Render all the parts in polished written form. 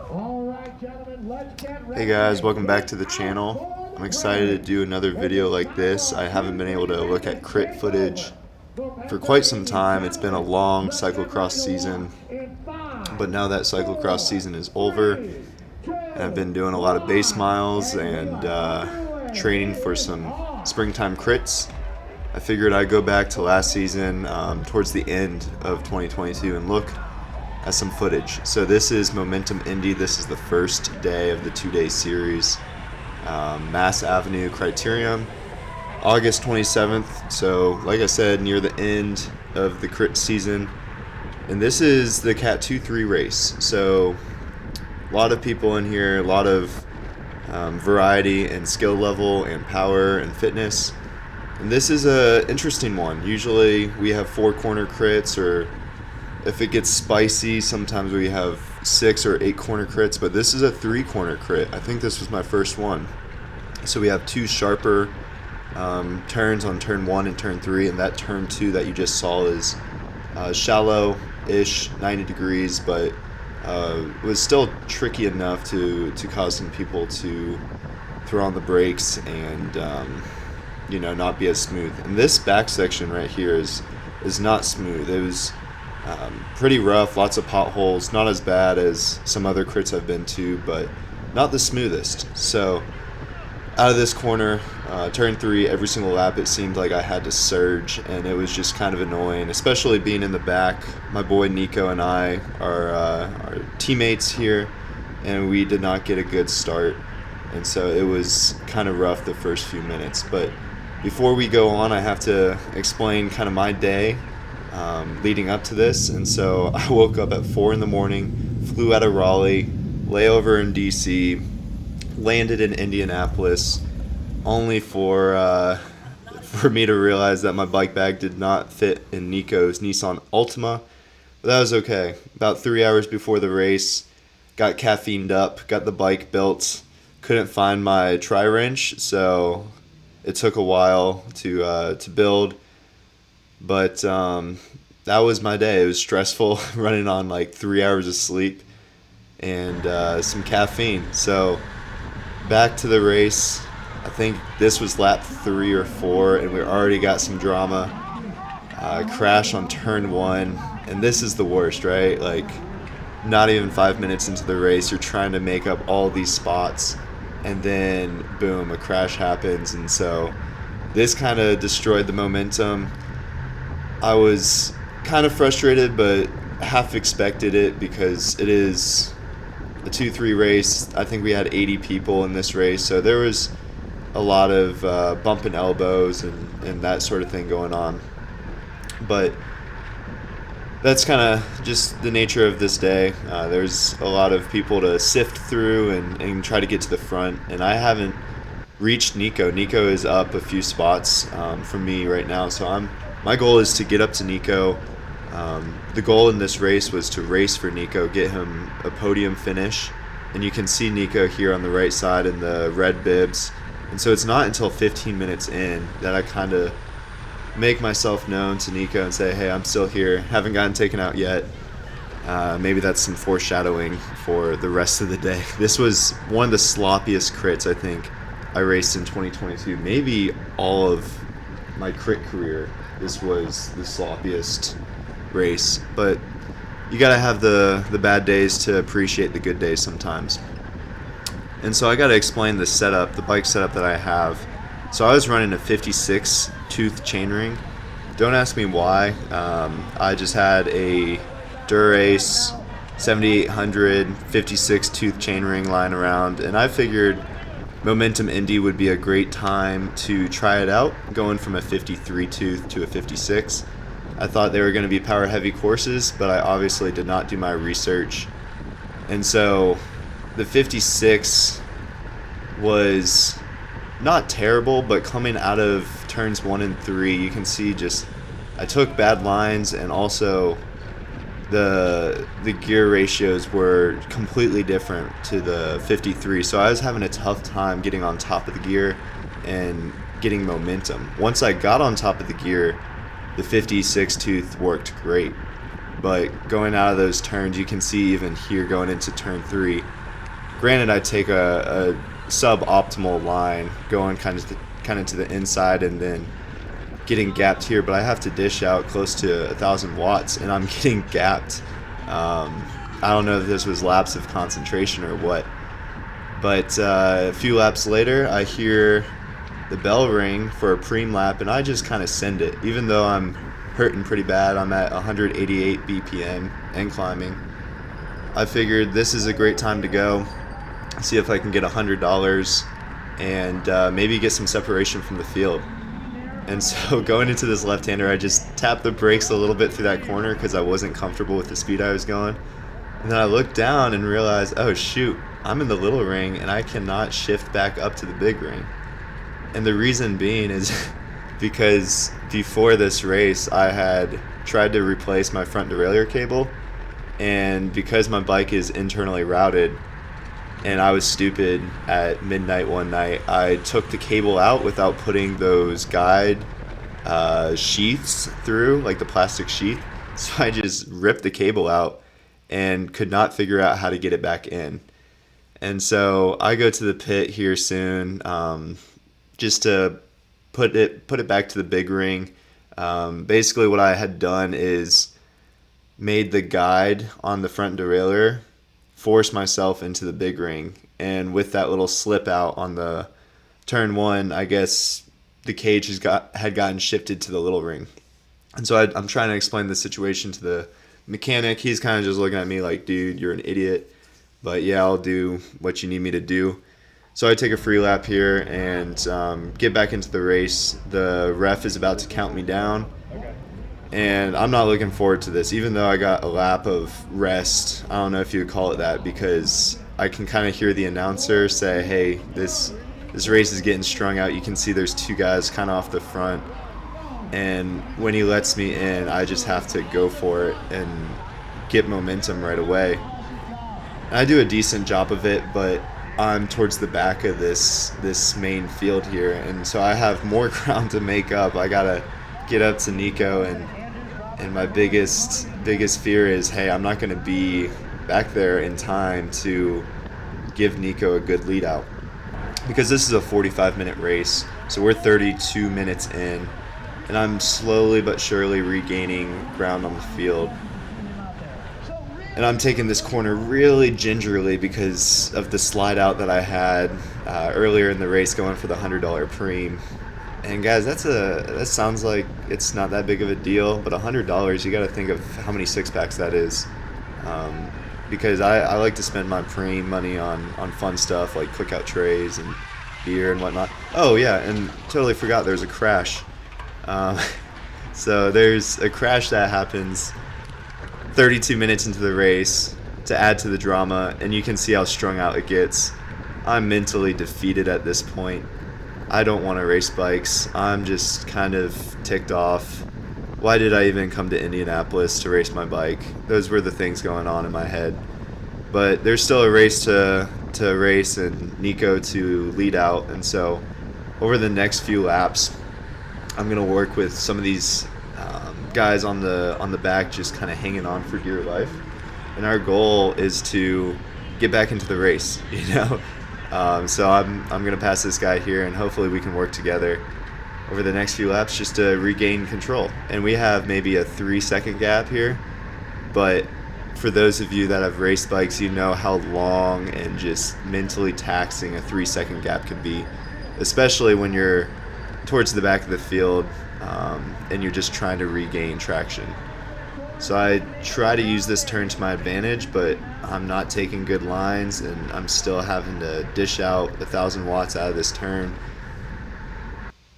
Hey guys, welcome back to the channel. I'm excited to do another video like this. I haven't been able to look at crit footage for quite some time. It's been a long cyclocross season, but now that cyclocross season is over, and I've been doing a lot of base miles and training for some springtime crits. I figured I'd go back to last season towards the end of 2022 and look at some footage. So this is Momentum Indy. This is the first day of the 2-day series. Mass Avenue Criterium, August 27th. So like I said, near the end of the crit season. And this is the Cat 2-3 race. So a lot of people in here, a lot of variety and skill level and power and fitness. And this is a interesting one. Usually we have 4 corner crits, or if it gets spicy, sometimes we have 6 or 8 corner crits, but this is a 3 corner crit. I think this was my first one. So we have 2 sharper turns on turn 1 and turn 3, and that turn 2 that you just saw is shallow-ish, 90 degrees, but was still tricky enough to cause some people to throw on the brakes and not be as smooth. And this back section right here is not smooth. It was pretty rough, lots of potholes, not as bad as some other crits I've been to, but not the smoothest. So out of this corner, turn 3, every single lap it seemed like I had to surge, and it was just kind of annoying, especially being in the back. My boy Nico and I are teammates here, and we did not get a good start, and so it was kind of rough the first few minutes. But before we go on, I have to explain kind of my day leading up to this. And so I woke up at 4 in the morning, flew out of Raleigh, layover in DC, landed in Indianapolis, only for me to realize that my bike bag did not fit in Nico's Nissan Altima. But that was okay. About 3 hours before the race, got caffeined up, got the bike built, couldn't find my tri-wrench, so it took a while to build. But that was my day. It was stressful, running on like 3 hours of sleep and some caffeine. So back to the race. I think this was lap 3 or 4, and we already got some drama. Crash on turn 1, and this is the worst, right? Like, not even 5 minutes into the race, you're trying to make up all these spots, and then boom, a crash happens. And so this kind of destroyed the momentum. I was kind of frustrated, but half expected it because it is a 2-3 race. I think we had 80 people in this race, so there was a lot of bumping elbows and that sort of thing going on. But that's kind of just the nature of this day. There's a lot of people to sift through and try to get to the front, and I haven't reached Nico. Nico is up a few spots from me right now, so my goal is to get up to Nico. The goal in this race was to race for Nico, get him a podium finish, and you can see Nico here on the right side in the red bibs. And so it's not until 15 minutes in that I kind of make myself known to Nico and say, hey, I'm still here, haven't gotten taken out yet. Maybe that's some foreshadowing for the rest of the day. This was one of the sloppiest crits I think I raced in 2022, maybe all of my crit career. This was the sloppiest race, but you gotta have the bad days to appreciate the good days sometimes. And so I gotta explain the setup, the bike setup that I have. So I was running a 56 tooth chainring. Don't ask me why. I just had a Dura-Ace 7800 56 tooth chainring lying around, and I figured Momentum Indy would be a great time to try it out, going from a 53 tooth to a 56. I thought they were going to be power heavy courses, but I obviously did not do my research. And so the 56 was not terrible, but coming out of turns 1 and 3, you can see just I took bad lines, and also the gear ratios were completely different to the 53. So I was having a tough time getting on top of the gear and getting momentum. Once I got on top of the gear, the 56 tooth worked great. but going out of those turns, you can see even here going into turn 3. Granted, I take a suboptimal line going kind of to the inside and then getting gapped here, but I have to dish out close to 1,000 watts, and I'm getting gapped. I don't know if this was lapse of concentration or what, but a few laps later, I hear the bell ring for a preem lap, and I just kind of send it, even though I'm hurting pretty bad. I'm at 188 BPM and climbing. I figured this is a great time to go, see if I can get $100 and maybe get some separation from the field. And so going into this left-hander, I just tapped the brakes a little bit through that corner because I wasn't comfortable with the speed I was going. And then I looked down and realized, oh shoot, I'm in the little ring and I cannot shift back up to the big ring. And the reason being is because before this race, I had tried to replace my front derailleur cable, and because my bike is internally routed, and I was stupid at midnight one night, I took the cable out without putting those guide sheaths through, like the plastic sheath. So I just ripped the cable out and could not figure out how to get it back in. And so I go to the pit here soon, just to put it back to the big ring. Basically what I had done is made the guide on the front derailleur force myself into the big ring, and with that little slip out on the turn 1, I guess the cage had gotten shifted to the little ring. And so I'm trying to explain the situation to the mechanic. He's kind of just looking at me like, dude, you're an idiot, but yeah, I'll do what you need me to do. So I take a free lap here and get back into the race. The ref is about to count me down, and I'm not looking forward to this, even though I got a lap of rest. I don't know if you would call it that, because I can kind of hear the announcer say, hey, this race is getting strung out. You can see there's 2 guys kind of off the front, and when he lets me in, I just have to go for it and get momentum right away. And I do a decent job of it, but I'm towards the back of this main field here, and so I have more ground to make up. I gotta get up to Nico, and my biggest fear is, hey, I'm not going to be back there in time to give Nico a good lead out, because this is a 45-minute race, so we're 32 minutes in, and I'm slowly but surely regaining ground on the field. And I'm taking this corner really gingerly because of the slide out that I had earlier in the race going for the $100 preem. And guys, that sounds like it's not that big of a deal, but $100, you got to think of how many six-packs that is. Because I like to spend my preem money on fun stuff like cookout trays and beer and whatnot. Oh yeah, and totally forgot there's a crash. So there's a crash that happens 32 minutes into the race to add to the drama, and you can see how strung out it gets. I'm mentally defeated at this point. I don't want to race bikes. I'm just kind of ticked off. Why did I even come to Indianapolis to race my bike? Those were the things going on in my head. But there's still a race to race and Nico to lead out. And so over the next few laps, I'm going to work with some of these guys on the back just kind of hanging on for dear life. And our goal is to get back into the race, you know? So I'm going to pass this guy here, and hopefully we can work together over the next few laps just to regain control. And we have maybe a 3-second gap here, but for those of you that have raced bikes, you know how long and just mentally taxing a 3-second gap can be, especially when you're towards the back of the field and you're just trying to regain traction. So I try to use this turn to my advantage, but I'm not taking good lines, and I'm still having to dish out 1,000 watts out of this turn.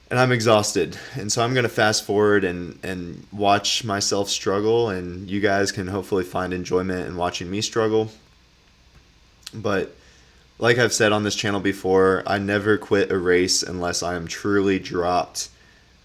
And I'm exhausted. And so I'm going to fast forward and watch myself struggle, and you guys can hopefully find enjoyment in watching me struggle. But like I've said on this channel before, I never quit a race unless I am truly dropped,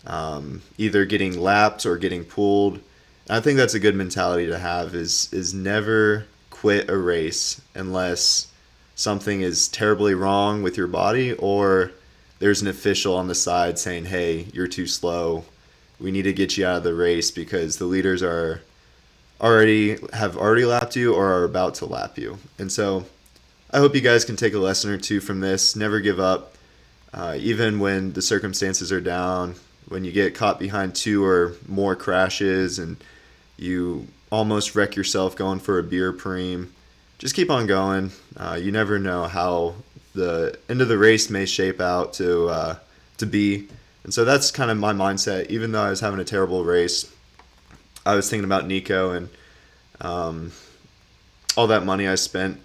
either getting lapped or getting pulled. I think that's a good mentality to have, is never quit a race unless something is terribly wrong with your body, or there's an official on the side saying, hey, you're too slow. We need to get you out of the race because the leaders are have already lapped you or are about to lap you. And so I hope you guys can take a lesson or two from this. Never give up, even when the circumstances are down. When you get caught behind 2 or more crashes and you almost wreck yourself going for a beer preem, just keep on going. You never know how the end of the race may shape out to be. And so that's kind of my mindset. Even though I was having a terrible race, I was thinking about Nico and all that money I spent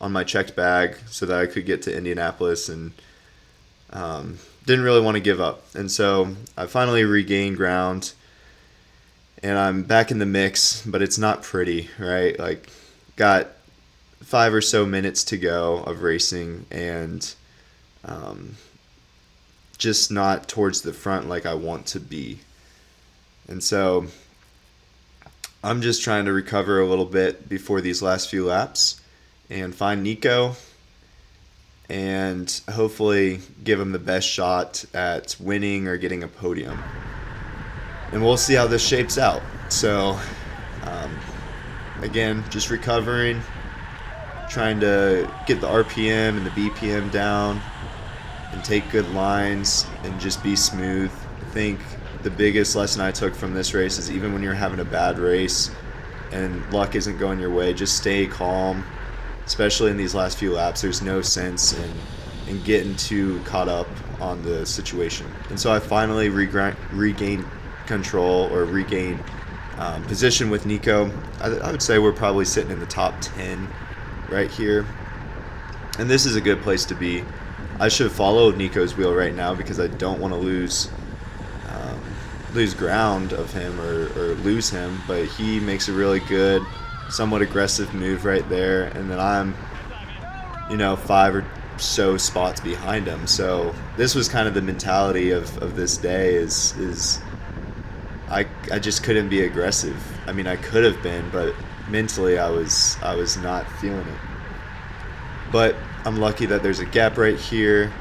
on my checked bag so that I could get to Indianapolis, and didn't really want to give up. And so I finally regained ground and I'm back in the mix, but it's not pretty, right? Like, got 5 or so minutes to go of racing, and just not towards the front like I want to be. And so I'm just trying to recover a little bit before these last few laps and find Nico and hopefully give him the best shot at winning or getting a podium. And we'll see how this shapes out. So, again, just recovering, trying to get the RPM and the BPM down and take good lines and just be smooth. I think the biggest lesson I took from this race is even when you're having a bad race and luck isn't going your way, just stay calm, especially in these last few laps. There's no sense in getting too caught up on the situation. And so I finally regained control or regained position with Nico. I would say we're probably sitting in the top 10 right here. And this is a good place to be. I should follow Nico's wheel right now because I don't want to lose ground of him or lose him, but he makes a really good, somewhat aggressive move right there, and then I'm 5 or so spots behind him. So this was kind of the mentality of this day is I just couldn't be aggressive. I mean, I could have been, but mentally I was not feeling it. But I'm lucky that there's a gap right here.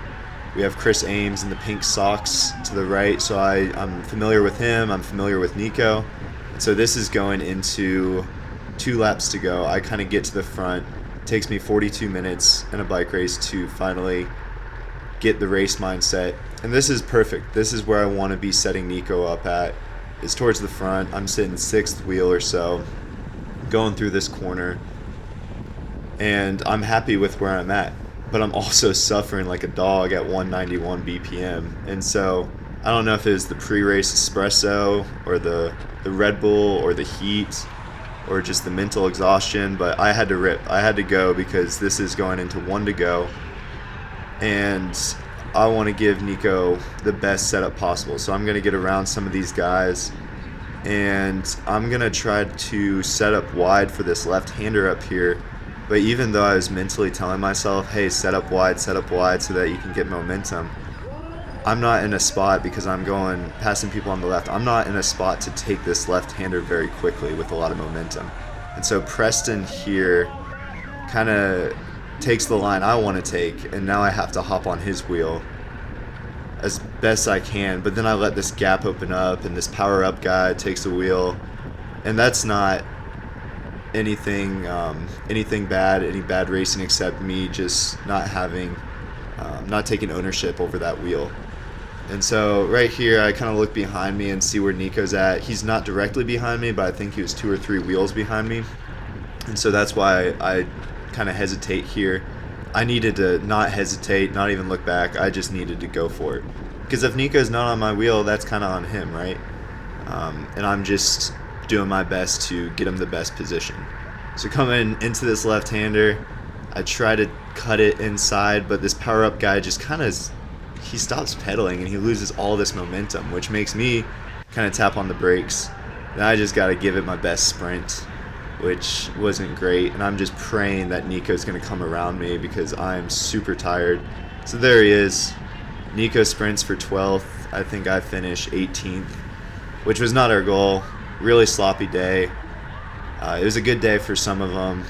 We have Chris Ames in the pink socks to the right, so I'm familiar with him. I'm familiar with Nico. And so this is going into 2 laps to go. I kind of get to the front. It takes me 42 minutes in a bike race to finally get the race mindset. And this is perfect. This is where I want to be setting Nico up at, is towards the front. I'm sitting 6th wheel or so, going through this corner. And I'm happy with where I'm at. But I'm also suffering like a dog at 191 BPM. And so I don't know if it was the pre-race espresso or the Red Bull or the heat or just the mental exhaustion, but I had to rip. I had to go because this is going into 1 to go. And I want to give Nico the best setup possible. So I'm going to get around some of these guys, and I'm going to try to set up wide for this left-hander up here. But even though I was mentally telling myself, hey, set up wide so that you can get momentum, I'm not in a spot because I'm going passing people on the left. I'm not in a spot to take this left-hander very quickly with a lot of momentum. And so Preston here kind of takes the line I want to take, and now I have to hop on his wheel as best I can. But then I let this gap open up, and this power-up guy takes the wheel, and that's not anything bad, any bad racing, except me just not taking ownership over that wheel. And so right here I kind of look behind me and see where Nico's at. He's not directly behind me, but I think he was 2 or 3 wheels behind me, and so that's why I kind of hesitate here. I needed to not hesitate, not even look back. I just needed to go for it, because if Nico's not on my wheel, that's kind of on him, right? And I'm just doing my best to get him the best position. So coming into this left-hander, I try to cut it inside, but this power-up guy just he stops pedaling and he loses all this momentum, which makes me kind of tap on the brakes. And I just got to give it my best sprint, which wasn't great. And I'm just praying that Nico's going to come around me because I'm super tired. So there he is. Nico sprints for 12th. I think I finished 18th, which was not our goal. Really sloppy day. It was a good day for some of them,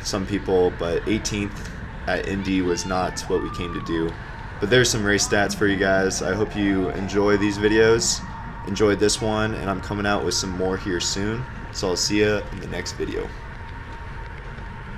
some people, but 18th at Indy was not what we came to do. But there's some race stats for you guys. I hope you enjoy these videos, enjoyed this one, and I'm coming out with some more here soon. So I'll see you in the next video.